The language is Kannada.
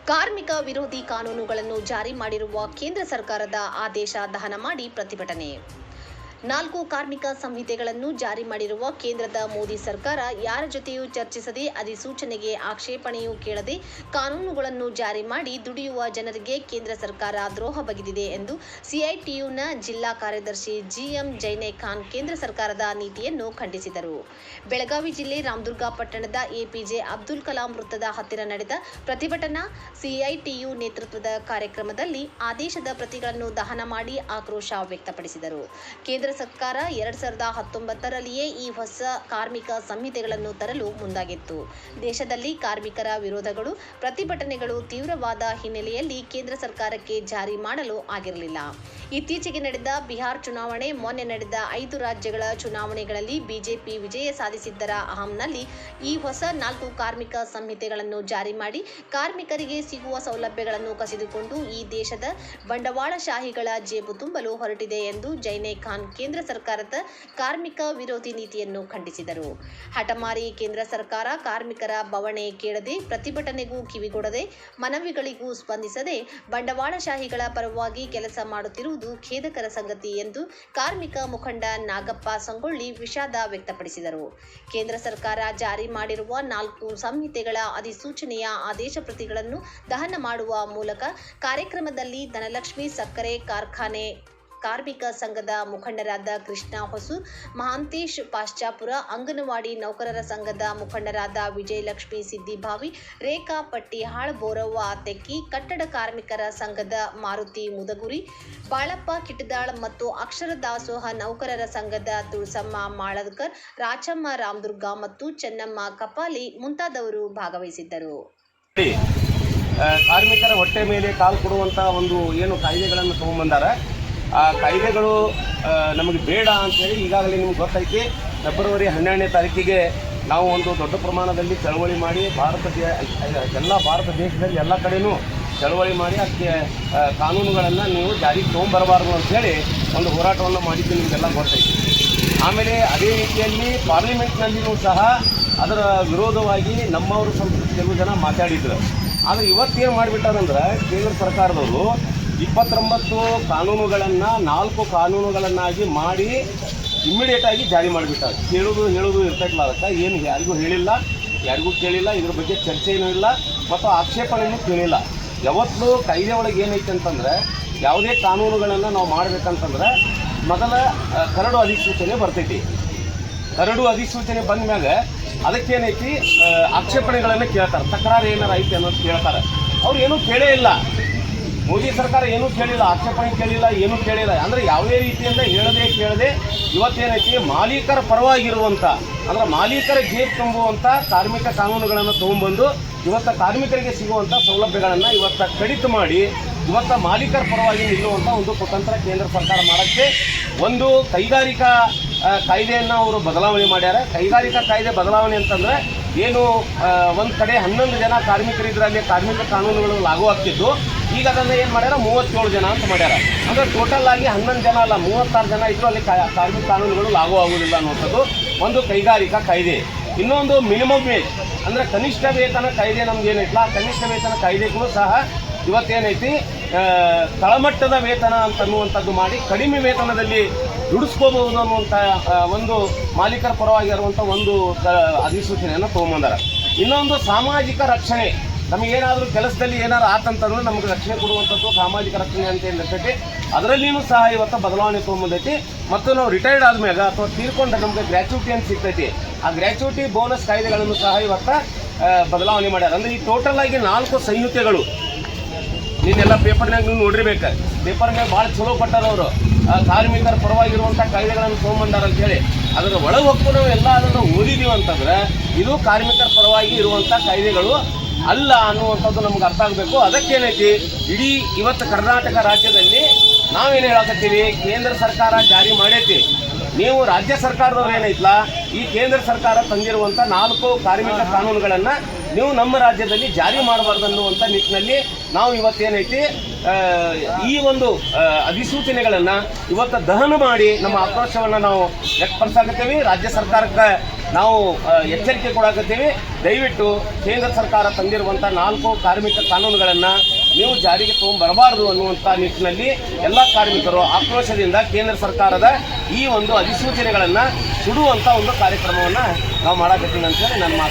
ಕಾರ್ಮಿಕ ವಿರೋಧಿ ಕಾನೂನುಗಳನ್ನು ಜಾರಿ ಮಾಡಿರುವ ಕೇಂದ್ರ ಸರ್ಕಾರದ ಆದೇಶ ದಹನ ಮಾಡಿ ಪ್ರತಿಭಟನೆ. 4 ಕಾರ್ಮಿಕ ಸಂಹಿತೆಗಳನ್ನು ಜಾರಿ ಮಾಡಿರುವ ಕೇಂದ್ರದ ಮೋದಿ ಸರ್ಕಾರ ಯಾರ ಜೊತೆಯೂ ಚರ್ಚಿಸದೆ ಅಧಿಸೂಚನೆಗೆ ಆಕ್ಷೇಪಣೆಯೂ ಕೇಳದೆ ಕಾನೂನುಗಳನ್ನು ಜಾರಿ ಮಾಡಿ ದುಡಿಯುವ ಜನರಿಗೆ ಕೇಂದ್ರ ಸರ್ಕಾರ ದ್ರೋಹ ಬಗೆದಿದೆ ಎಂದು ಸಿಐಟಿಯುನ ಜಿಲ್ಲಾ ಕಾರ್ಯದರ್ಶಿ ಜಿಎಂ ಜೈನೇಖಾನ್ ಕೇಂದ್ರ ಸರ್ಕಾರದ ನೀತಿಯನ್ನು ಖಂಡಿಸಿದರು. ಬೆಳಗಾವಿ ಜಿಲ್ಲೆ ರಾಮದುರ್ಗ ಪಟ್ಟಣದ ಎಪಿಜೆ ಅಬ್ದುಲ್ ಕಲಾಂ ವೃತ್ತದ ಹತ್ತಿರ ನಡೆದ ಪ್ರತಿಭಟನಾ ಸಿಐಟಿಯು ನೇತೃತ್ವದ ಕಾರ್ಯಕ್ರಮದಲ್ಲಿ ಆದೇಶದ ಪ್ರತಿಗಳನ್ನು ದಹನ ಮಾಡಿ ಆಕ್ರೋಶ ವ್ಯಕ್ತಪಡಿಸಿದರು. ಕೇಂದ್ರ ಸರ್ಕಾರ 2019ರಲ್ಲಿಯೇ ಈ ಹೊಸ ಕಾರ್ಮಿಕ ಸಂಹಿತೆಗಳನ್ನು ತರಲು ಮುಂದಾಗಿತ್ತು. ದೇಶದಲ್ಲಿ ಕಾರ್ಮಿಕರ ವಿರೋಧಗಳು, ಪ್ರತಿಭಟನೆಗಳು ತೀವ್ರವಾದ ಹಿನ್ನೆಲೆಯಲ್ಲಿ ಕೇಂದ್ರ ಸರ್ಕಾರಕ್ಕೆ ಜಾರಿ ಮಾಡಲು ಆಗಿರಲಿಲ್ಲ. ಇತ್ತೀಚೆಗೆ ನಡೆದ ಬಿಹಾರ ಚುನಾವಣೆ, ಮೊನ್ನೆ ನಡೆದ 5 ರಾಜ್ಯಗಳ ಚುನಾವಣೆಗಳಲ್ಲಿ ಬಿಜೆಪಿ ವಿಜಯ ಸಿದ್ದಿದ್ದರ ಅಹಂನಲ್ಲಿ ಈ ಹೊಸ 4 ಕಾರ್ಮಿಕ ಸಂಹಿತೆಗಳನ್ನು ಜಾರಿ ಮಾಡಿ ಕಾರ್ಮಿಕರಿಗೆ ಸಿಗುವ ಸೌಲಭ್ಯಗಳನ್ನು ಕಸಿದುಕೊಂಡು ಈ ದೇಶದ ಬಂಡವಾಳಶಾಹಿಗಳ ಜೇಬು ತುಂಬಲು ಹೊರಟಿದೆ ಎಂದು ಜೈನೇಖಾನ್ ಕೇಂದ್ರ ಸರ್ಕಾರದ ಕಾರ್ಮಿಕ ವಿರೋಧಿ ನೀತಿಯನ್ನು ಖಂಡಿಸಿದರು. ಹಠಮಾರಿ ಕೇಂದ್ರ ಸರ್ಕಾರ ಕಾರ್ಮಿಕರ ಬವಣೆ ಕೇಳದೆ, ಪ್ರತಿಭಟನೆಗೂ ಕಿವಿಗೊಡದೆ, ಮನವಿಗಳಿಗೂ ಸ್ಪಂದಿಸದೆ ಬಂಡವಾಳಶಾಹಿಗಳ ಪರವಾಗಿ ಕೆಲಸ ಮಾಡುತ್ತಿರುವುದು ಖೇದಕರ ಸಂಗತಿ ಎಂದು ಕಾರ್ಮಿಕ ಮುಖಂಡ ನಾಗಪ್ಪ ಸಂಗೊಳ್ಳಿ ವಿಷಾದ ವ್ಯಕ್ತಪಡಿಸಿದರು. ಕೇಂದ್ರ ಸರ್ಕಾರ ಜಾರಿ ಮಾಡಿರುವ 4 ಸಂಹಿತೆಗಳ ಅಧಿಸೂಚನೆಯ ಆದೇಶ ಪ್ರತಿಗಳನ್ನು ದಹನ ಮಾಡುವ ಮೂಲಕ ಕಾರ್ಯಕ್ರಮದಲ್ಲಿ ಧನಲಕ್ಷ್ಮಿ ಸಕ್ಕರೆ ಕಾರ್ಖಾನೆ ಕಾರ್ಮಿಕ ಸಂಘದ ಮುಖಂಡರಾದ ಕೃಷ್ಣ ಹೊಸೂರ್, ಮಹಾಂತೇಶ್ ಪಾಶ್ಚಾಪುರ, ಅಂಗನವಾಡಿ ನೌಕರರ ಸಂಘದ ಮುಖಂಡರಾದ ವಿಜಯಲಕ್ಷ್ಮಿ ಸಿದ್ದಿಭಾವಿ, ರೇಖಾ ಪಟ್ಟಿಹಾಳ್, ಬೋರವ್ವ ತೆಕ್ಕಿ, ಕಟ್ಟಡ ಕಾರ್ಮಿಕರ ಸಂಘದ ಮಾರುತಿ ಮುದಗುರಿ, ಬಾಳಪ್ಪ ಕಿಟದಾಳ್ ಮತ್ತು ಅಕ್ಷರ ದಾಸೋಹ ನೌಕರರ ಸಂಘದ ತುಳಸಮ್ಮ ಮಾಳದ್ಕರ್, ರಾಚಮ್ಮ ರಾಮದುರ್ಗ ಮತ್ತು ಚೆನ್ನಮ್ಮ ಕಪಾಲಿ ಮುಂತಾದವರು ಭಾಗವಹಿಸಿದ್ದರು. ಕಾರ್ಮಿಕರ ಹೊಟ್ಟೆ ಮೇಲೆ ಕಾಲು ಕೊಡುವಂಥ ಒಂದು ಏನು ಕಾಯ್ದೆಗಳನ್ನು ತಗೊಂಡ್ಬಂದಾರೆ, ಆ ಕಾಯ್ದೆಗಳು ನಮಗೆ ಬೇಡ ಅಂತೇಳಿ ಈಗಾಗಲೇ ನಿಮ್ಗೆ ಗೊತ್ತೈತಿ. ಫೆಬ್ರವರಿ 12ನೇ ತಾರೀಕಿಗೆ ನಾವು ಒಂದು ದೊಡ್ಡ ಪ್ರಮಾಣದಲ್ಲಿ ಚಳವಳಿ ಮಾಡಿ ಎಲ್ಲ ಭಾರತ ದೇಶದಲ್ಲಿ ಎಲ್ಲ ಕಡೆಯೂ ಚಳವಳಿ ಮಾಡಿ ಅದಕ್ಕೆ ಕಾನೂನುಗಳನ್ನು ನೀವು ಜಾರಿಗೆ ತೊಗೊಂಬರಬಾರ್ದು ಅಂಥೇಳಿ ಒಂದು ಹೋರಾಟವನ್ನು ಮಾಡಿದ್ದು ನಿಮಗೆಲ್ಲ ಗೊತ್ತೈತಿ. ಆಮೇಲೆ ಅದೇ ರೀತಿಯಲ್ಲಿ ಪಾರ್ಲಿಮೆಂಟ್ನಲ್ಲಿಯೂ ಸಹ ಅದರ ವಿರೋಧವಾಗಿ ನಮ್ಮವರು ಸ್ವಲ್ಪ ಕೆಲವು ಜನ ಮಾತಾಡಿದ್ರು. ಆದರೆ ಇವತ್ತೇನು ಮಾಡಿಬಿಟ್ಟಾರಂದ್ರೆ ಕೇಂದ್ರ ಸರ್ಕಾರದವರು 29 ಕಾನೂನುಗಳನ್ನು 4 ಕಾನೂನುಗಳನ್ನಾಗಿ ಮಾಡಿ ಇಮ್ಮಿಡಿಯೇಟಾಗಿ ಜಾರಿ ಮಾಡಿಬಿಟ್ಟಾರೆ. ಹೇಳೋದು ಇರ್ತೈತಲ್ಲ, ಅದಕ್ಕೆ ಏನು ಯಾರಿಗೂ ಹೇಳಿಲ್ಲ, ಯಾರಿಗೂ ಕೇಳಿಲ್ಲ, ಇದ್ರ ಬಗ್ಗೆ ಚರ್ಚೆಯೂ ಇಲ್ಲ ಮತ್ತು ಆಕ್ಷೇಪಣೆಯೂ ಕೇಳಿಲ್ಲ. ಯಾವತ್ತೂ ಕಾಯ್ದೆ ಒಳಗೆ ಏನೈತೆ ಅಂತಂದರೆ ಯಾವುದೇ ಕಾನೂನುಗಳನ್ನು ನಾವು ಮಾಡಬೇಕಂತಂದ್ರೆ ಮೊದಲ ಕರಡು ಅಧಿಸೂಚನೆ ಬರ್ತೈತಿ. ಕರಡು ಅಧಿಸೂಚನೆ ಬಂದ ಮ್ಯಾಗ ಅದಕ್ಕೇನೈತಿ ಆಕ್ಷೇಪಣೆಗಳನ್ನು ಕೇಳ್ತಾರೆ, ತಕರಾರು ಏನಾರು ಐತಿ ಅನ್ನೋದು ಕೇಳ್ತಾರೆ. ಅವ್ರು ಏನೂ ಕೇಳೇ ಇಲ್ಲ. ಮೋದಿ ಸರ್ಕಾರ ಏನೂ ಕೇಳಿಲ್ಲ, ಆಕ್ಷೇಪಣೆ ಕೇಳಿಲ್ಲ, ಏನೂ ಕೇಳಿಲ್ಲ. ಅಂದರೆ ಯಾವುದೇ ರೀತಿಯಿಂದ ಕೇಳದೆ ಇವತ್ತೇನೈತಿ ಮಾಲೀಕರ ಪರವಾಗಿರುವಂಥ, ಅಂದರೆ ಮಾಲೀಕರ ಜೇಬು ತುಂಬುವಂಥ ಕಾರ್ಮಿಕ ಕಾನೂನುಗಳನ್ನು ತೊಗೊಂಡ್ಬಂದು ಇವತ್ತು ಕಾರ್ಮಿಕರಿಗೆ ಸಿಗುವಂಥ ಸೌಲಭ್ಯಗಳನ್ನು ಇವತ್ತು ಕಡಿತ ಮಾಡಿ ಇವತ್ತು ಮಾಲೀಕರ ಪರವಾಗಿ ನಿಲ್ಲುವಂಥ ಒಂದು ಕುತಂತ್ರ ಕೇಂದ್ರ ಸರ್ಕಾರ ಮಾಡೋಕ್ಕೆ ಒಂದು ಕೈಗಾರಿಕಾ ಕಾಯ್ದೆಯನ್ನು ಅವರು ಬದಲಾವಣೆ ಮಾಡ್ಯಾರ. ಕೈಗಾರಿಕಾ ಕಾಯ್ದೆ ಬದಲಾವಣೆ ಅಂತಂದರೆ ಏನು ಒಂದು ಕಡೆ 11 ಜನ ಕಾರ್ಮಿಕರಿದ್ರೆ ಅಲ್ಲಿ ಕಾರ್ಮಿಕ ಕಾನೂನುಗಳು ಲಾಗೂ ಆಗ್ತಿದ್ದು, ಈಗ ಅದನ್ನು ಏನು ಮಾಡ್ಯಾರ 37 ಜನ ಅಂತ ಮಾಡ್ಯಾರ. ಅಂದರೆ ಟೋಟಲ್ ಆಗಿ 11 ಜನ ಅಲ್ಲ 36 ಜನ ಇದ್ದರೂ ಅಲ್ಲಿ ಕಾರ್ಮಿಕ ಕಾನೂನುಗಳು ಲಾಗೂ ಆಗುವುದಿಲ್ಲ ಅನ್ನುವಂಥದ್ದು ಒಂದು ಕೈಗಾರಿಕಾ ಕಾಯ್ದೆ. ಇನ್ನೊಂದು ಮಿನಿಮಮ್ ವೇಜ್ ಅಂದರೆ ಕನಿಷ್ಠ ವೇತನ ಕಾಯ್ದೆ ನಮ್ಗೇನೈತಲ್ಲ, ಕನಿಷ್ಠ ವೇತನ ಕಾಯ್ದೆಗೂ ಸಹ ಇವತ್ತೇನೈತಿ ತಳಮಟ್ಟದ ವೇತನ ಅಂತನ್ನುವಂಥದ್ದು ಮಾಡಿ ಕಡಿಮೆ ವೇತನದಲ್ಲಿ ದುಡಿಸ್ಕೋಬಹುದು ಅನ್ನುವಂಥ ಒಂದು ಮಾಲೀಕರ ಪರವಾಗಿ ಇರುವಂಥ ಒಂದು ಅಧಿಸೂಚನೆಯನ್ನು ತೊಗೊಂಬಂದಾರ. ಇನ್ನೊಂದು ಸಾಮಾಜಿಕ ರಕ್ಷಣೆ, ನಮಗೇನಾದರೂ ಕೆಲಸದಲ್ಲಿ ಏನಾರು ಆತಂತಂದ್ರೆ ನಮಗೆ ರಕ್ಷಣೆ ಕೊಡುವಂಥದ್ದು ಸಾಮಾಜಿಕ ರಕ್ಷಣೆ ಅಂತ ಏನಿರ್ತೈತಿ, ಅದರಲ್ಲಿಯೂ ಸಹ ಇವತ್ತು ಬದಲಾವಣೆ ತೊಗೊಂಬಂದೈತಿ. ಮತ್ತು ನಾವು ರಿಟೈರ್ಡ್ ಆದಮೇಲೆ ಅಥವಾ ತೀರ್ಕೊಂಡ್ರೆ ನಮಗೆ ಗ್ರ್ಯಾಚ್ಯುಟಿ ಅಂತ ಸಿಗ್ತೈತಿ. ಆ ಗ್ರ್ಯಾಚ್ಯುಟಿ ಬೋನಸ್ ಕಾಯ್ದೆಗಳನ್ನು ಸಹ ಇವತ್ತು ಬದಲಾವಣೆ ಮಾಡ್ಯಾರ. ಅಂದರೆ ಈ ಟೋಟಲ್ ಆಗಿ 4 ಸಂಹಿತೆಗಳು ನೀನೆಲ್ಲ ಪೇಪರ್ನಾಗ ನೀವು ನೋಡಿರ್ಬೇಕು. ಪೇಪರ್ನಾಗ ಭಾಳ ಚಲೋ ಕೊಟ್ಟಾರವರು, ಕಾರ್ಮಿಕರ ಪರವಾಗಿರುವಂಥ ಕಾಯ್ದೆಗಳನ್ನು ತೊಗೊಂಬಂದಾರ ಅಂತೇಳಿ. ಅದರ ಒಳಗೆ ಹೊಕ್ಕು ನಾವು ಎಲ್ಲ ಅದನ್ನು ಓದಿದ್ದೀವಿ ಅಂತಂದ್ರೆ ಇದು ಕಾರ್ಮಿಕರ ಪರವಾಗಿ ಇರುವಂಥ ಕಾಯ್ದೆಗಳು ಅಲ್ಲ ಅನ್ನುವಂಥದ್ದು ನಮ್ಗೆ ಅರ್ಥ ಆಗಬೇಕು. ಅದಕ್ಕೇನೈತಿ, ಇಡೀ ಇವತ್ತು ಕರ್ನಾಟಕ ರಾಜ್ಯದಲ್ಲಿ ನಾವೇನು ಹೇಳಕತ್ತೀವಿ, ಕೇಂದ್ರ ಸರ್ಕಾರ ಜಾರಿ ಮಾಡೈತಿ, ನೀವು ರಾಜ್ಯ ಸರ್ಕಾರದವ್ರು ಏನೈತಲ್ಲ ಈ ಕೇಂದ್ರ ಸರ್ಕಾರ ತಂದಿರುವಂಥ 4 ಕಾರ್ಮಿಕ ಕಾನೂನುಗಳನ್ನು ನೀವು ನಮ್ಮ ರಾಜ್ಯದಲ್ಲಿ ಜಾರಿ ಮಾಡಬಾರ್ದು ಅನ್ನುವಂಥ ನಿಟ್ಟಿನಲ್ಲಿ ನಾವು ಇವತ್ತೇನೈತಿ ಈ ಒಂದು ಅಧಿಸೂಚನೆಗಳನ್ನು ಇವತ್ತು ದಹನ ಮಾಡಿ ನಮ್ಮ ಆಕ್ರೋಶವನ್ನು ನಾವು ವ್ಯಕ್ತಪಡಿಸಾಕತ್ತೀವಿ. ರಾಜ್ಯ ಸರ್ಕಾರಕ್ಕೆ ನಾವು ಎಚ್ಚರಿಕೆ ಕೊಡಾಕತ್ತೀವಿ. ದಯವಿಟ್ಟು ಕೇಂದ್ರ ಸರ್ಕಾರ ತಂದಿರುವಂಥ 4 ಕಾರ್ಮಿಕ ಕಾನೂನುಗಳನ್ನು ನೀವು ಜಾರಿಗೆ ತಗೊಂಡ್ಬರಬಾರ್ದು ಅನ್ನುವಂಥ ನಿಟ್ಟಿನಲ್ಲಿ ಎಲ್ಲ ಕಾರ್ಮಿಕರು ಆಕ್ರೋಶದಿಂದ ಕೇಂದ್ರ ಸರ್ಕಾರದ ಈ ಒಂದು ಅಧಿಸೂಚನೆಗಳನ್ನು ಸುಡುವಂಥ ಒಂದು ಕಾರ್ಯಕ್ರಮವನ್ನು ನಾವು ಮಾಡಾಕತ್ತೀವಿ ಅಂತೇಳಿ ನನ್ನ ಮಾತು.